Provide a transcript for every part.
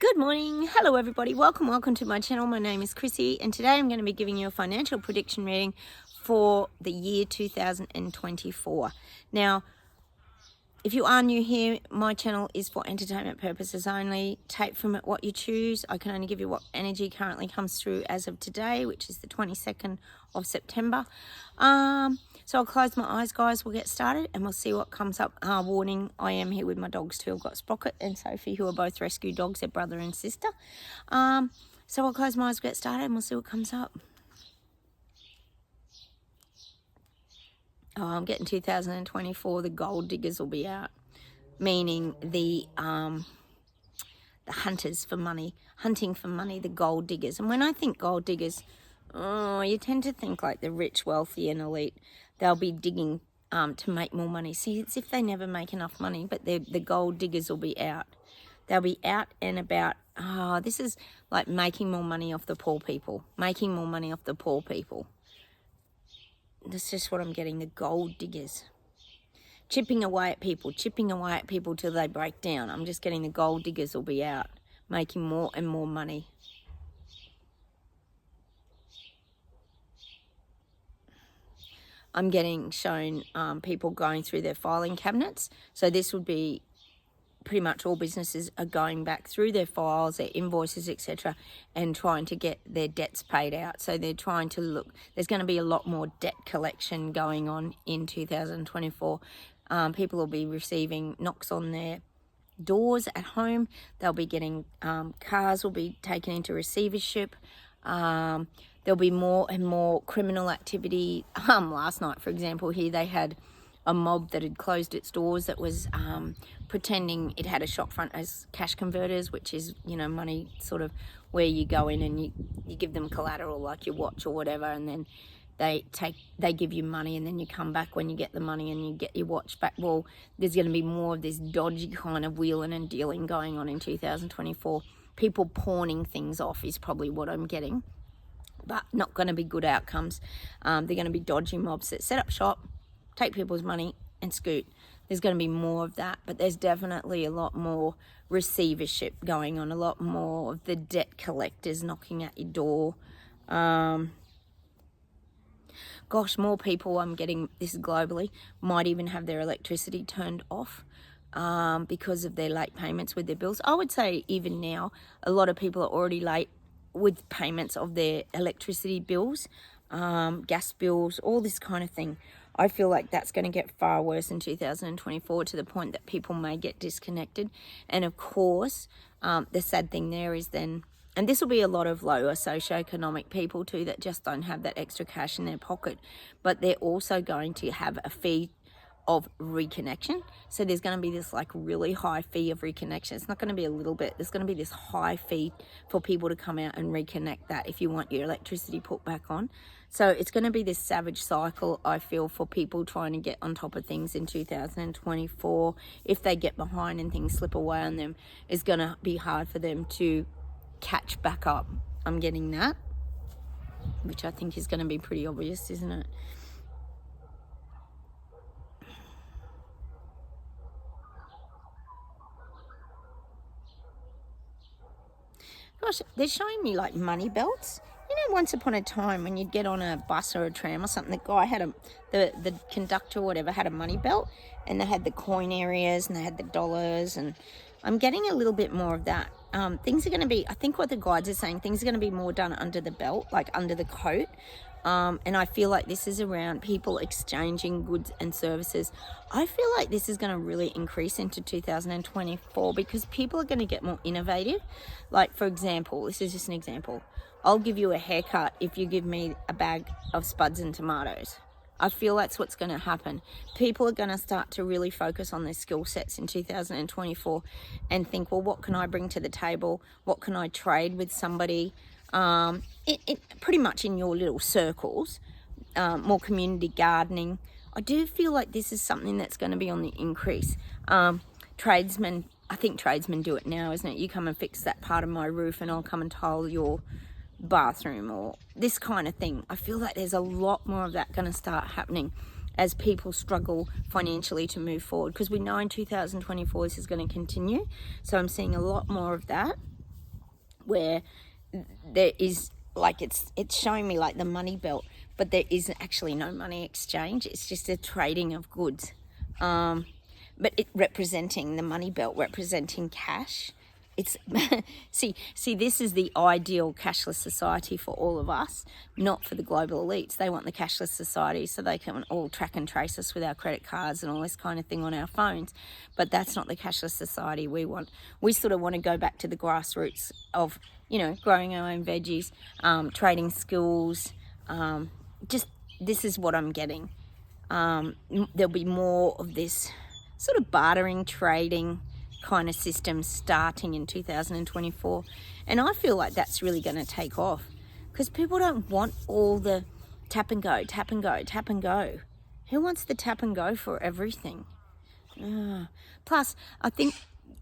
Good morning. Hello everybody. Welcome to my channel. My name is Chrissy and today I'm going to be giving you a financial prediction reading for the year 2024. Now, if you are new here, my channel is for entertainment purposes only. Take from it what you choose. I can only give you what energy currently comes through as of today, which is the 22nd of September. So I'll close my eyes, guys. We'll get started and we'll see what comes up. Warning, I am here with my dogs too. I've got Sprocket and Sophie, who are both rescue dogs. They're brother and sister. So I'll close my eyes, get started, and we'll see what comes up. Oh, I'm getting 2024, the gold diggers will be out, meaning the hunters for money, hunting for money, the gold diggers. And when I think gold diggers, you tend to think like the rich, wealthy and elite. They'll be digging to make more money. See, it's if they never make enough money, but the gold diggers will be out. They'll be out and about. This is like making more money off the poor people, making more money off the poor people. That's just what I'm getting, the gold diggers. Chipping away at people till they break down. I'm just getting the gold diggers will be out, making more and more money. I'm getting shown people going through their filing cabinets. So this would be pretty much all businesses are going back through their files, their invoices, etc., and trying to get their debts paid out. So they're trying to look, there's going to be a lot more debt collection going on in 2024. People will be receiving knocks on their doors at home. They'll be getting, cars will be taken into receivership. There'll be more and more criminal activity. Last night, for example, here they had a mob that had closed its doors that was pretending it had a shop front as cash converters, which is, you know, money sort of where you go in and you give them collateral like your watch or whatever, and then they give you money and then you come back when you get the money and you get your watch back. Well, there's going to be more of this dodgy kind of wheeling and dealing going on in 2024. People pawning things off is probably what I'm getting, but not going to be good outcomes. They're going to be dodgy mobs that set up shop, take people's money and scoot. There's going to be more of that, but there's definitely a lot more receivership going on, a lot more of the debt collectors knocking at your door. Gosh, more people, I'm getting this globally, might even have their electricity turned off because of their late payments with their bills. I would say even now, a lot of people are already late with payments of their electricity bills, gas bills, all this kind of thing. I feel like that's going to get far worse in 2024 to the point that people may get disconnected. And of course, the sad thing there is then, and this will be a lot of lower socioeconomic people too that just don't have that extra cash in their pocket, but they're also going to have a fee of reconnection. So there's going to be this like really high fee of reconnection. It's not going to be a little bit, there's going to be this high fee for people to come out and reconnect that if you want your electricity put back on. So it's going to be this savage cycle, I feel, for people trying to get on top of things in 2024. If they get behind and things slip away on them, it's going to be hard for them to catch back up. I'm getting that, which I think is going to be pretty obvious, isn't it? Gosh, they're showing me like money belts. You know, once upon a time when you'd get on a bus or a tram or something, the guy had the conductor or whatever had a money belt, and they had the coin areas and they had the dollars, and I'm getting a little bit more of that. Things are going to be, I think what the guides are saying, things are going to be more done under the belt, like under the coat. And I feel like this is around people exchanging goods and services. I feel like this is going to really increase into 2024 because people are going to get more innovative. Like, for example, this is just an example. I'll give you a haircut if you give me a bag of spuds and tomatoes. I feel that's what's going to happen. People are going to start to really focus on their skill sets in 2024 and think, well, what can I bring to the table? What can I trade with somebody? Pretty much in your little circles, more community gardening. I do feel like this is something that's going to be on the increase. Tradesmen, I think tradesmen do it now, isn't it? You come and fix that part of my roof and I'll come and tile your bathroom or this kind of thing. I feel like there's a lot more of that going to start happening as people struggle financially to move forward, because we know in 2024 this is going to continue. So I'm seeing a lot more of that. where there is, like, it's showing me like the money belt, but there is actually no money exchange. It's just a trading of goods. But it representing the money belt, representing cash. It's see, this is the ideal cashless society for all of us, not for the global elites. They want the cashless society so they can all track and trace us with our credit cards and all this kind of thing on our phones. But that's not the cashless society we want. We sort of want to go back to the grassroots of, growing our own veggies, trading skills. Just this is what I'm getting. There'll be more of this sort of bartering, trading kind of system starting in 2024. And I feel like that's really going to take off because people don't want all the tap and go, tap and go, tap and go. Who wants the tap and go for everything? Plus, I think,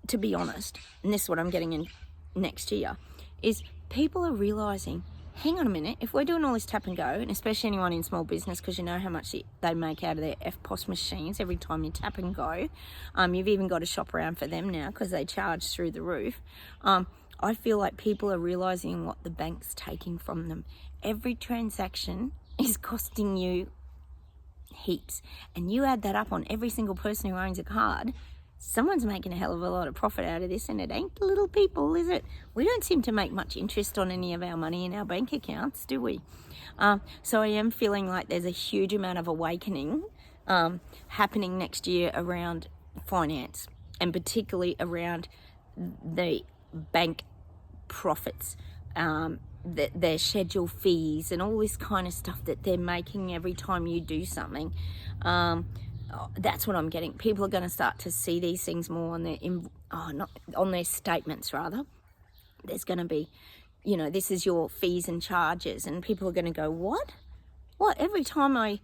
to be honest, and this is what I'm getting in next year, is people are realising, hang on a minute, if we're doing all this tap and go, and especially anyone in small business, because you know how much they make out of their FPOS machines every time you tap and go. You've even got to shop around for them now because they charge through the roof. I feel like people are realising what the bank's taking from them. Every transaction is costing you heaps. And you add that up on every single person who owns a card, someone's making a hell of a lot of profit out of this, and it ain't the little people, is it? We don't seem to make much interest on any of our money in our bank accounts, do we? So I am feeling like there's a huge amount of awakening happening next year around finance, and particularly around the bank profits, their schedule fees and all this kind of stuff that they're making every time you do something. That's what I'm getting. People are going to start to see these things more on their statements rather. There's going to be, this is your fees and charges, and people are going to go, what? Every time I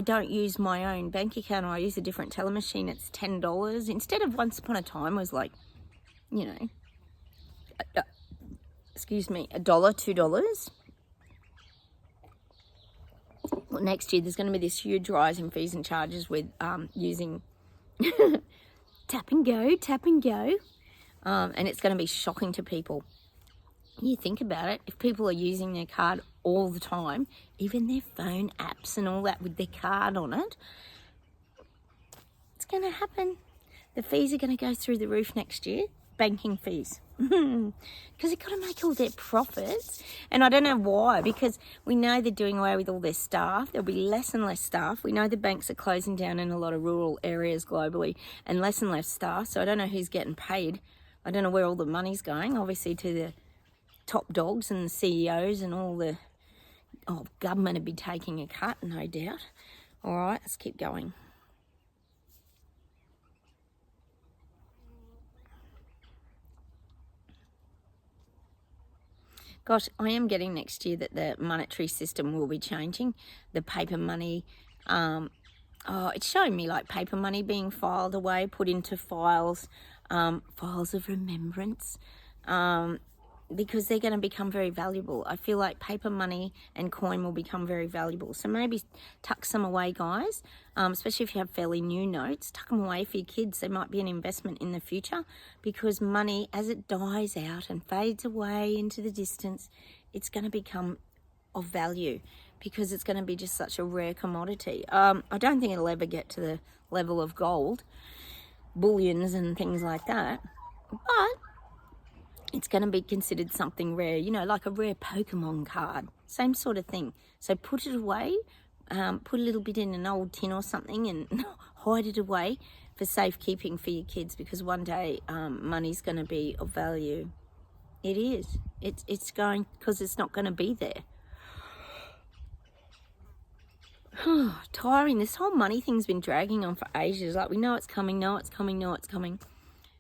don't use my own bank account or I use a different teller machine, it's $10 instead of once upon a time was like, $1, $2. Well, next year there's going to be this huge rise in fees and charges with using tap and go, and it's going to be shocking to people. You think about it, if people are using their card all the time, even their phone apps and all that with their card on it, it's going to happen. The fees are going to go through the roof next year, banking fees. Because they've got to make all their profits, and I don't know why, because we know they're doing away with all their staff. There'll be less and less staff. We know the banks are closing down in a lot of rural areas globally, and less staff, so I don't know who's getting paid. I don't know where all the money's going, obviously to the top dogs and the CEOs and all the government would be taking a cut, no doubt. All right, let's keep going. Gosh, I am getting next year that the monetary system will be changing. The paper money, it's showing me like paper money being filed away, put into files of remembrance, because they're going to become very valuable. I feel like paper money and coin will become very valuable. So maybe tuck some away, guys, especially if you have fairly new notes. Tuck them away for your kids. They might be an investment in the future, because money, as it dies out and fades away into the distance, it's going to become of value because it's going to be just such a rare commodity. I don't think it'll ever get to the level of gold, bullions and things like that, but it's going to be considered something rare, like a rare Pokemon card, same sort of thing. So put it away, put a little bit in an old tin or something and hide it away for safekeeping for your kids, because one day money's going to be of value. It is. It's going, because it's not going to be there. Tiring. This whole money thing's been dragging on for ages. Like, we know it's coming,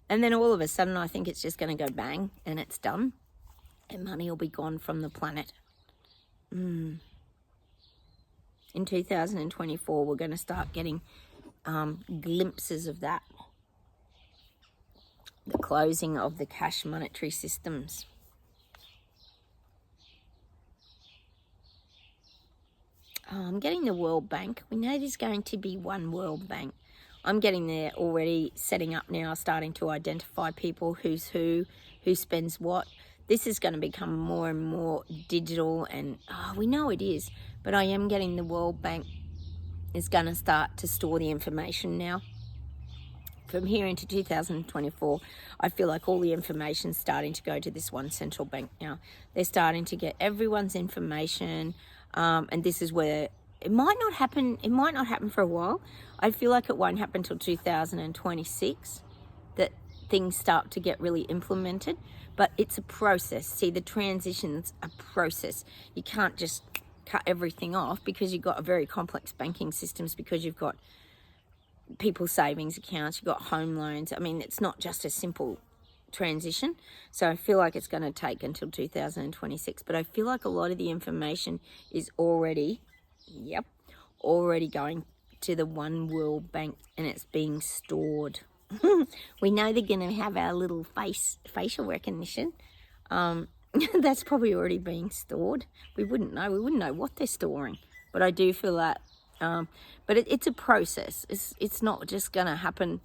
and then all of a sudden I think it's just going to go bang and it's done, and money will be gone from the planet. In 2024 we're going to start getting glimpses of that, the closing of the cash monetary systems. I'm getting the World Bank. We know there's going to be one World Bank. I'm getting there already, setting up now, starting to identify people, who's who spends what. this is going to become more and more digital, and we know it is, but I am getting the World Bank is going to start to store the information now. From here into 2024, I feel like all the information's starting to go to this one central bank now. They're starting to get everyone's information, and this is where it might not happen. It might not happen for a while. I feel like it won't happen until 2026 that things start to get really implemented, but it's a process. See, the transition's a process. You can't just cut everything off because you've got a very complex banking systems, because you've got people's savings accounts, you've got home loans. I mean, it's not just a simple transition. So I feel like it's going to take until 2026, but I feel like a lot of the information is already going to the One World Bank, and it's being stored. We know they're going to have our little facial recognition. That's probably already being stored. We wouldn't know what they're storing, but I do feel that but it's a process. It's not just gonna happen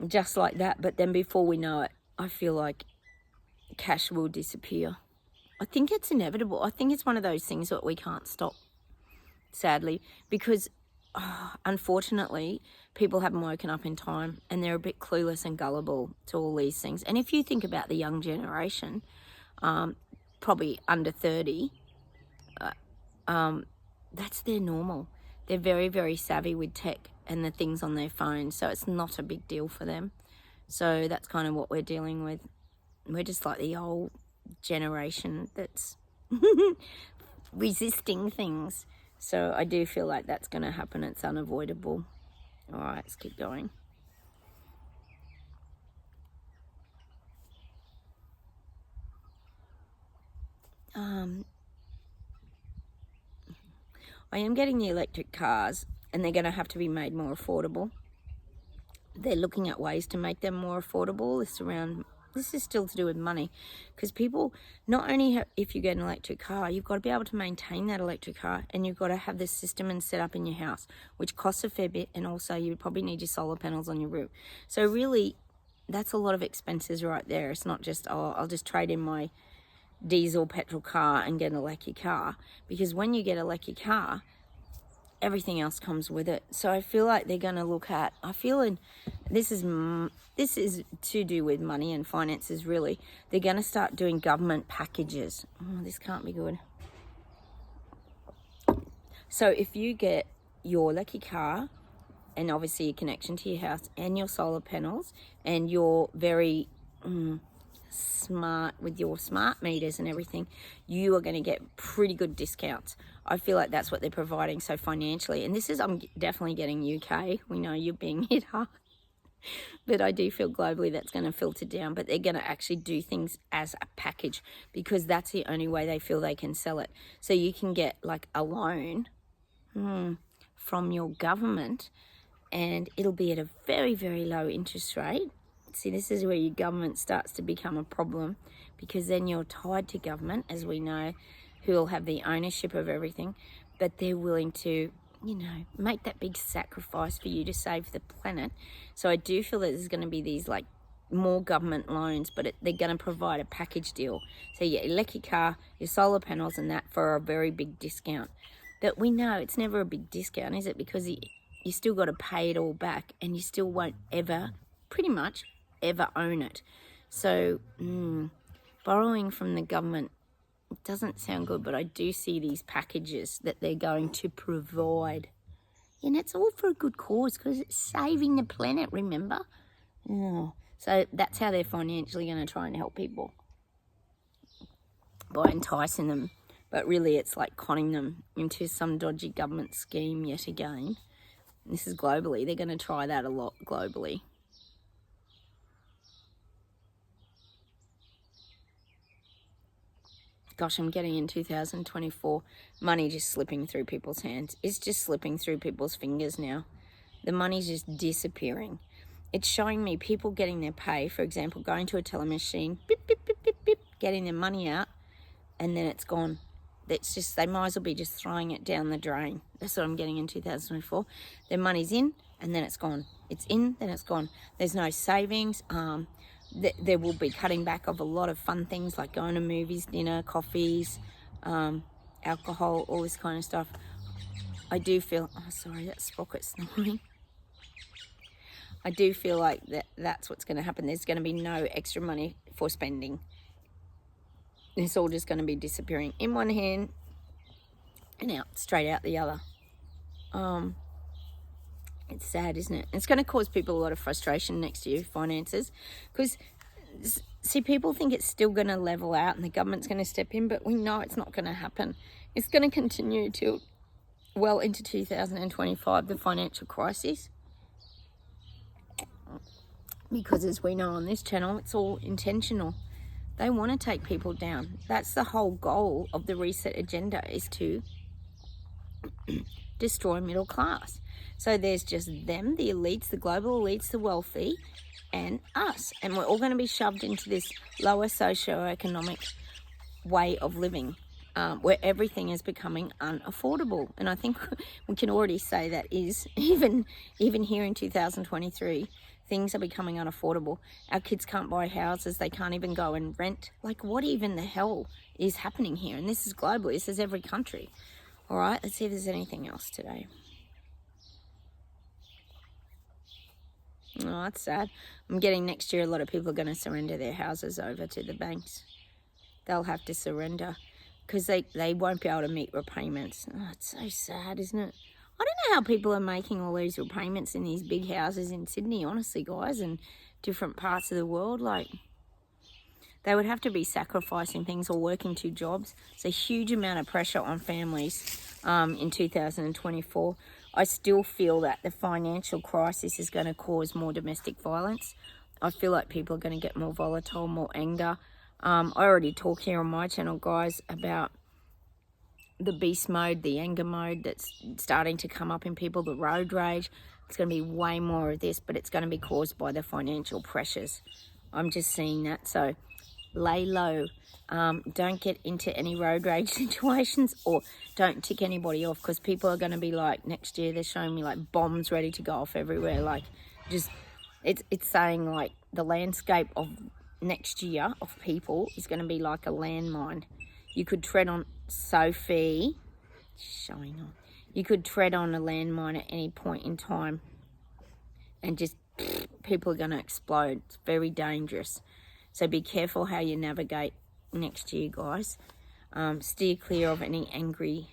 just like that, but then before we know it, I feel like cash will disappear. I think it's inevitable. I think it's one of those things that we can't stop, sadly, because unfortunately people haven't woken up in time, and they're a bit clueless and gullible to all these things. And if you think about the young generation, probably under 30, that's their normal. They're very, very savvy with tech and the things on their phone, so it's not a big deal for them. So that's kind of what we're dealing with. We're just like the old generation that's resisting things. So I do feel like that's going to happen. It's unavoidable. All right, let's keep going. I am getting the electric cars, and they're going to have to be made more affordable. They're looking at ways to make them more affordable. This is still to do with money, because people, not only if you get an electric car, you've got to be able to maintain that electric car, and you've got to have this system and set up in your house, which costs a fair bit, and also you would probably need your solar panels on your roof. So really, that's a lot of expenses right there. It's not just, I'll just trade in my diesel petrol car and get an electric car, because when you get an electric car, everything else comes with it. So I feel like they're going to look at, this is to do with money and finances, really. They're going to start doing government packages. Oh, this can't be good. So if you get your electric car, and obviously your connection to your house, and your solar panels, and you're very smart with your smart meters and everything, you are going to get pretty good discounts. I feel like that's what they're providing. So financially, and I'm definitely getting UK. We know you're being hit hard, but I do feel globally that's going to filter down. But they're going to actually do things as a package, because that's the only way they feel they can sell it. So you can get like a loan from your government, and it'll be at a very, very low interest rate. See, this is where your government starts to become a problem, because then you're tied to government, as we know, who will have the ownership of everything, but they're willing to, make that big sacrifice for you to save the planet. So I do feel that there's going to be these like more government loans, but they're going to provide a package deal. So your electric car, your solar panels, and that for a very big discount. But we know it's never a big discount, is it? Because you still got to pay it all back, and you still won't pretty much ever own it. So borrowing from the government doesn't sound good, but I do see these packages that they're going to provide, and it's all for a good cause, because it's saving the planet, remember? So that's how they're financially going to try and help people, by enticing them, but really it's like conning them into some dodgy government scheme yet again. This is globally. They're going to try that a lot globally. Gosh, I'm getting in 2024, money just slipping through people's hands. It's just slipping through people's fingers now. The money's just disappearing. It's showing me people getting their pay, for example, going to a teller machine, beep, beep, beep, beep, beep, getting their money out, and then it's gone. It's just, they might as well be just throwing it down the drain. That's what I'm getting in 2024. Their money's in, and then it's gone. It's in, then it's gone. There's no savings. there will be cutting back of a lot of fun things like going to movies, dinner, coffees, alcohol, all this kind of stuff. I do feel, oh sorry, that sprocket's snoring. I do feel like that's what's going to happen. There's going to be no extra money for spending. It's all just going to be disappearing in one hand and out, straight out the other. It's sad, isn't it? It's going to cause people a lot of frustration next year, finances, because, see, people think it's still going to level out and the government's going to step in, but we know it's not going to happen. It's going to continue till well into 2025, the financial crisis. Because as we know on this channel, it's all intentional. They want to take people down. That's the whole goal of the reset agenda, is to destroy middle class. So there's just them, the elites, the global elites, the wealthy, and us. And we're all going to be shoved into this lower socioeconomic way of living, where everything is becoming unaffordable. And I think we can already say that is, even here in 2023, things are becoming unaffordable. Our kids can't buy houses. They can't even go and rent. Like, what even the hell is happening here? And this is global. This is every country. All right, let's see if there's anything else today. Oh, that's sad. I'm getting next year a lot of people are going to surrender their houses over to the banks. They'll have to surrender because they won't be able to meet repayments. Oh, it's so sad, isn't it? I don't know how people are making all these repayments in these big houses in Sydney, honestly, guys, and different parts of the world. Like, they would have to be sacrificing things or working 2 jobs. It's a huge amount of pressure on families in 2024. I still feel that the financial crisis is going to cause more domestic violence. I feel like people are going to get more volatile, more anger. I already talk here on my channel, guys, about the beast mode, the anger mode that's starting to come up in people, the road rage. It's going to be way more of this, but it's going to be caused by the financial pressures. I'm just seeing that. So lay low. Don't get into any road rage situations, or don't tick anybody off, because people are going to be like, next year they're showing me like bombs ready to go off everywhere. Like, just it's saying like the landscape of next year of people is going to be like a landmine. You could tread on Sophie, showing on. You could tread on a landmine at any point in time, and just people are going to explode. It's very dangerous. So be careful how you navigate next year, guys. Steer clear of any angry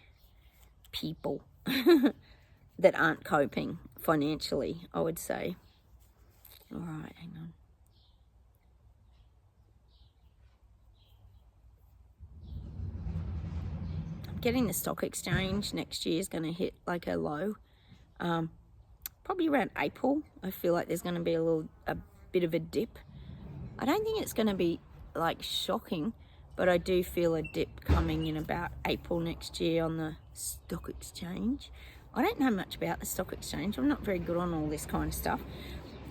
people that aren't coping financially, I would say. All right, hang on. Getting the stock exchange next year is going to hit like a low, probably around April. I feel like there's going to be a bit of a dip. I don't think it's going to be like shocking, but I do feel a dip coming in about April next year on the stock exchange. I don't know much about the stock exchange. I'm not very good on all this kind of stuff.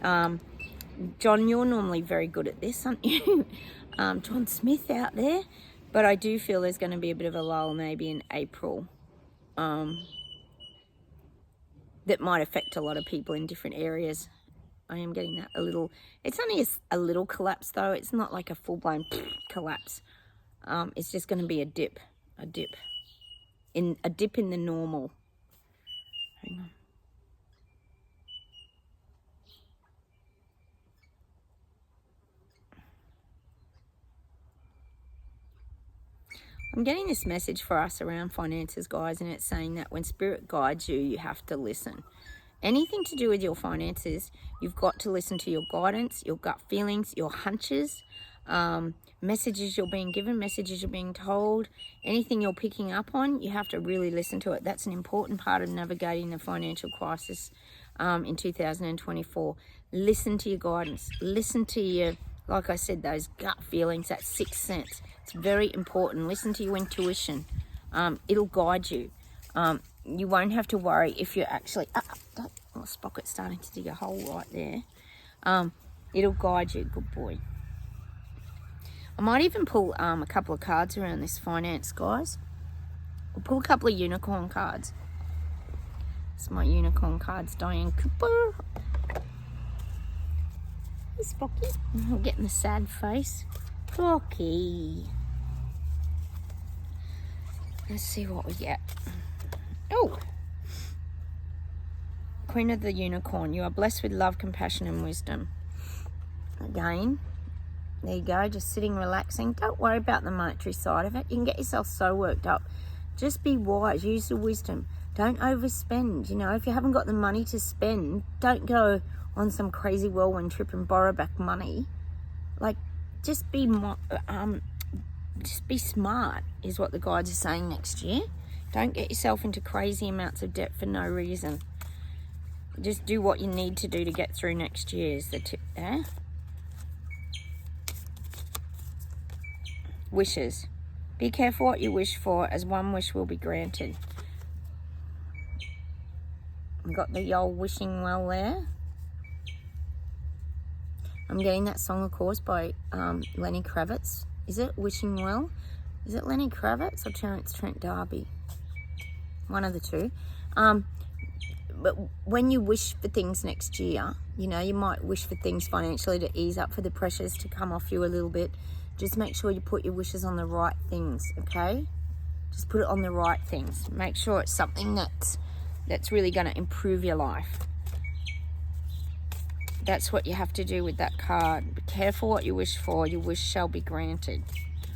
John, you're normally very good at this, aren't you? John Smith out there. But I do feel there's going to be a bit of a lull maybe in April, that might affect a lot of people in different areas. I am getting that a little. It's only a little collapse though. It's not like a full-blown collapse. It's just going to be a dip in the normal. Hang on. I'm getting this message for us around finances, guys, and it's saying that when spirit guides you, you have to listen. Anything to do with your finances, you've got to listen to your guidance, your gut feelings, your hunches, messages you're being given, messages you're being told, anything you're picking up on, you have to really listen to it. That's an important part of navigating the financial crisis in 2024. Listen to your guidance. Listen to your, like I said, those gut feelings, that sixth sense. It's very important. Listen to your intuition. It'll guide you. You won't have to worry if you're actually... Oh, Sprocket's starting to dig a hole right there. It'll guide you. Good boy. I might even pull a couple of cards around this finance, guys. I'll pull a couple of unicorn cards. It's my unicorn cards, Diane Cooper. Hey, Spocky. I'm getting the sad face. Spocky. Let's see what we get. Oh! Queen of the Unicorn. You are blessed with love, compassion, and wisdom. Again, there you go. Just sitting, relaxing. Don't worry about the monetary side of it. You can get yourself so worked up. Just be wise. Use the wisdom. Don't overspend. You know, if you haven't got the money to spend, don't go on some crazy whirlwind trip and borrow back money. Like, just be smart is what the guides are saying next year. Don't get yourself into crazy amounts of debt for no reason. Just do what you need to do to get through next year is the tip there. Wishes. Be careful what you wish for, as one wish will be granted. We've got the old wishing well there. I'm getting that song, of course, by Lenny Kravitz. Is it Wishing Well? Is it Lenny Kravitz or Terence Trent D'Arby? One of the two. But when you wish for things next year, you know, you might wish for things financially to ease up, for the pressures to come off you a little bit. Just make sure you put your wishes on the right things, okay? Just put it on the right things. Make sure it's something that's really going to improve your life. That's what you have to do with that card. Be careful what you wish for. Your wish shall be granted.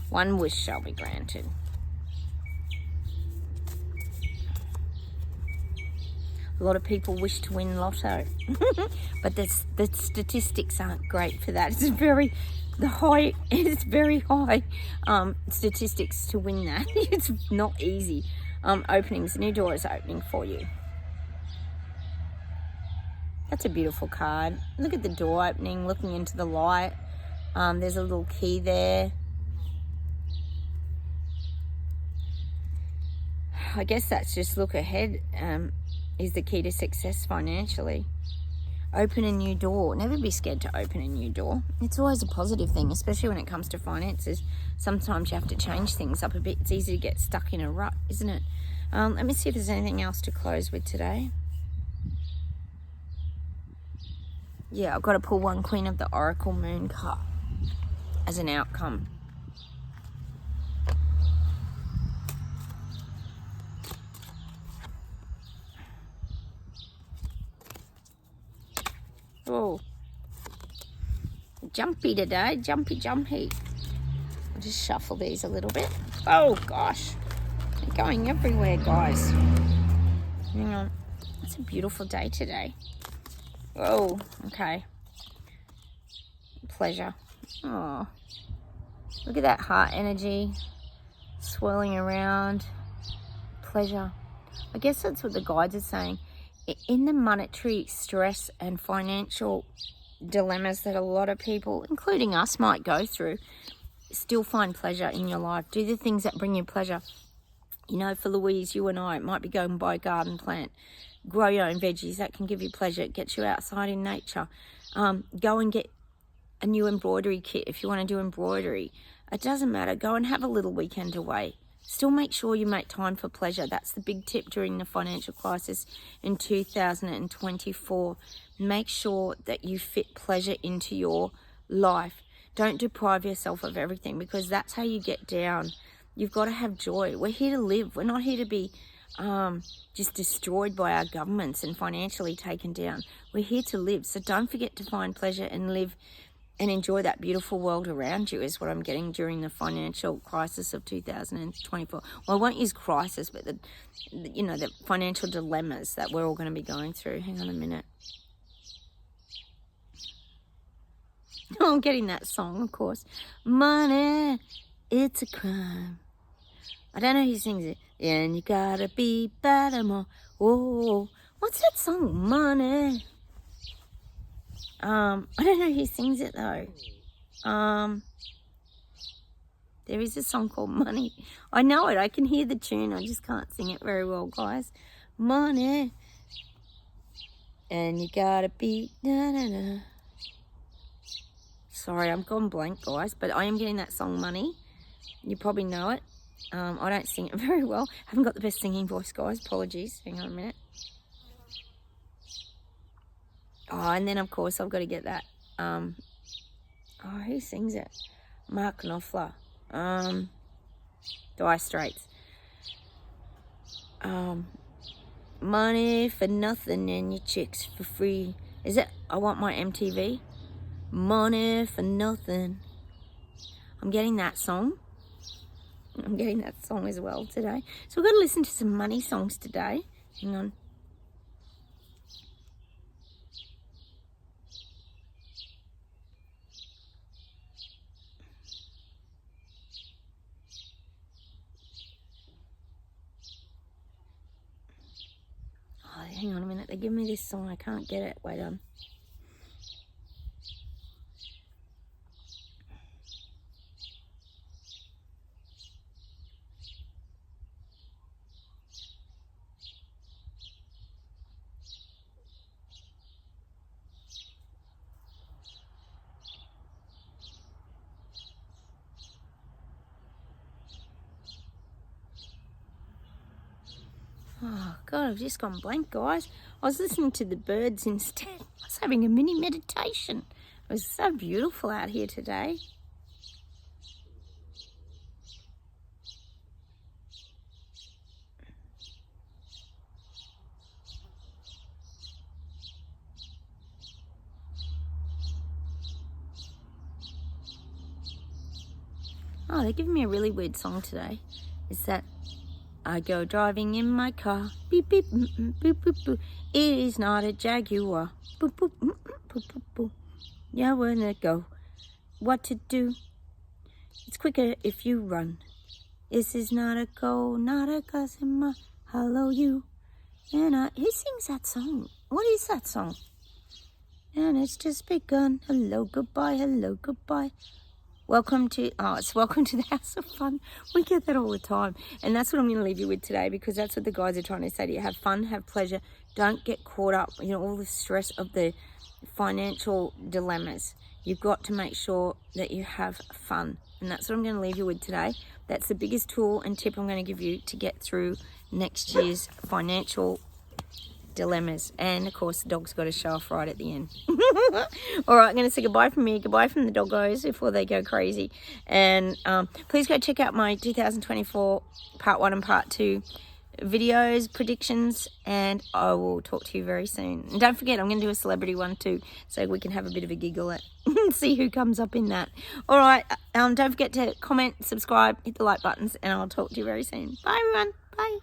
One wish shall be granted. A lot of people wish to win lotto, but the statistics aren't great for that. It's very high statistics to win that. It's not easy. Openings, new doors opening for you. That's a beautiful card. Look at the door opening, looking into the light. There's a little key there. I guess that's just look ahead. Is the key to success financially. Open a new door. Never be scared to open a new door. It's always a positive thing, especially when it comes to finances. Sometimes you have to change things up a bit. It's easy to get stuck in a rut, isn't it? Let me see if there's anything else to close with today. Yeah, I've got to pull one Queen of the Oracle Moon card as an outcome. Oh, jumpy today, jumpy. I'll just shuffle these a little bit. Oh gosh, they're going everywhere, guys. Hang on, it's a beautiful day today. Oh, okay. Pleasure. Oh, look at that heart energy swirling around. Pleasure. I guess that's what the guides are saying. In the monetary stress and financial dilemmas that a lot of people, including us, might go through, still find pleasure in your life. Do the things that bring you pleasure. You know, for Louise, you and I, it might be going and buy a garden plant. Grow your own veggies. That can give you pleasure. It gets you outside in nature. Go and get a new embroidery kit if you want to do embroidery. It doesn't matter. Go and have a little weekend away. Still make sure you make time for pleasure. That's the big tip during the financial crisis in 2024. Make sure that you fit pleasure into your life. Don't deprive yourself of everything, because that's how you get down. You've got to have joy. We're here to live. We're not here to be just destroyed by our governments and financially taken down. We're here to live. So don't forget to find pleasure and live and enjoy that beautiful world around you, is what I'm getting during the financial crisis of 2024. Well, I won't use crisis, but the financial dilemmas that we're all going to be going through. Hang on a minute. Oh, I'm getting that song, of course. Money, it's a crime. I don't know who sings it. And you gotta be better more. Oh, what's that song? Money. I don't know who sings it though. There is a song called Money. I know it. I can hear the tune. I just can't sing it very well, guys. Money. And you gotta be da-da-da. Sorry, I'm gone blank, guys, but I am getting that song Money. You probably know it. I don't sing it very well. I haven't got the best singing voice, guys. Apologies. Hang on a minute. Oh, and then, of course, I've got to get that Oh, who sings it? Mark Knopfler. Dire Straits. Money for nothing and your chicks for free. Is it I Want My MTV? Money for nothing. I'm getting that song. I'm getting that song as well today. So we've got to listen to some money songs today. Hang on. Oh, hang on a minute. They give me this song. I can't get it. Wait on. Oh, God, I've just gone blank, guys. I was listening to the birds instead. I was having a mini meditation. It was so beautiful out here today. Oh, they're giving me a really weird song today. Is that I go driving in my car, beep beep, boop boop boop. It is not a Jaguar, boop boop, boop boop boop. Yeah, where to go? What to do? It's quicker if you run. This is not a go, not a Gossamer. Hello, you. And who sings that song? What is that song? And it's just begun. Hello, goodbye. Hello, goodbye. Welcome to, it's welcome to the House of Fun. We get that all the time. And that's what I'm going to leave you with today, because that's what the guys are trying to say to you. Have fun, have pleasure. Don't get caught up, all the stress of the financial dilemmas. You've got to make sure that you have fun. And that's what I'm going to leave you with today. That's the biggest tool and tip I'm going to give you to get through next year's financial dilemmas. And of course the dog's got to show off right at the end. All right, I'm going to say goodbye from me, goodbye from the doggos before they go crazy. And please go check out my 2024 part 1 and part 2 videos, predictions, and I will talk to you very soon. And don't forget, I'm going to do a celebrity one too, so we can have a bit of a giggle at and see who comes up in that. All right, don't forget to comment, subscribe, hit the like buttons, and I'll talk to you very soon. Bye everyone. Bye.